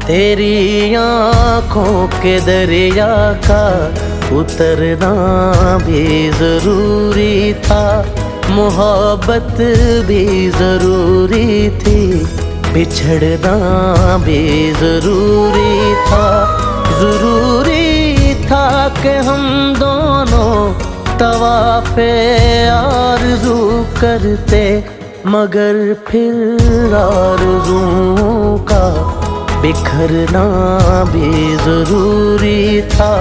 तेरी आँखों के दरिया का उतरना भी जरूरी था, मोहब्बत भी जरूरी थी, बिछड़ना भी जरूरी था। जरूरी था कि हम दोनों तवाफ़े आरज़ू करते, मगर फिर आरज़ुओं का बिखरना भी जरूरी था।